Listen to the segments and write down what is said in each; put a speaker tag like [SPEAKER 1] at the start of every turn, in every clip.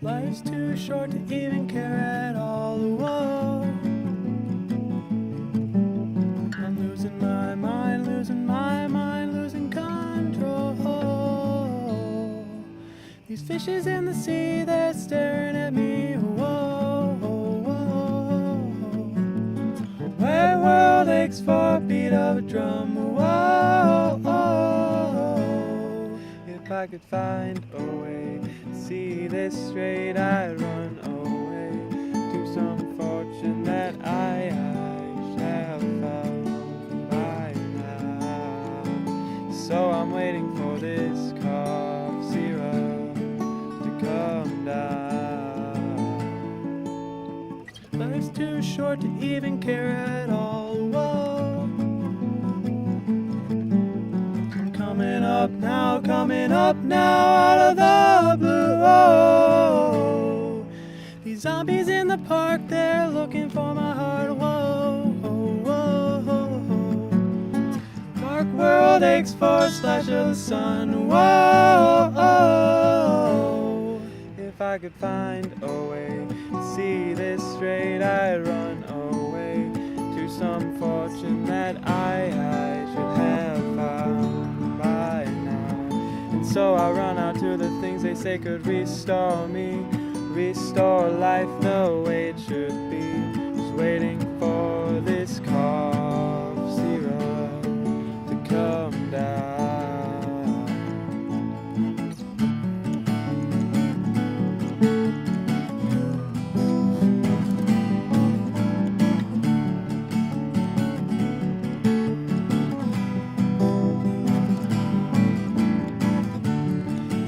[SPEAKER 1] Life's too short to even care at all. Whoa. I'm losing my mind, losing control. These fishes in the sea, they're staring at me. Whoa, whoa. Where world aches for a beat of a drum. Whoa, if I could find a way to see this straight, I'd run away to some fortune that I shall find by now. So I'm waiting for this cough syrup to come down. Life's too short to even care at all. Whoa. Coming up now out of the blue. Oh, these zombies in the park, they're looking for my heart. Whoa, whoa. Dark world aches for a splash of the sun. Whoa, if I could find a way to see this straight, I'd run away to some fortune that I should have found. So I run out to the things they say could restore me, restore life the way it should be. Just waiting for this cough syrup to come down.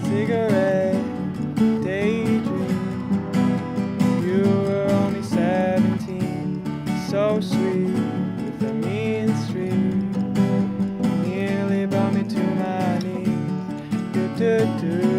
[SPEAKER 1] Cigarette, daydream. You were only 17, so sweet with a mean streak. Nearly brought me to my knees. Do.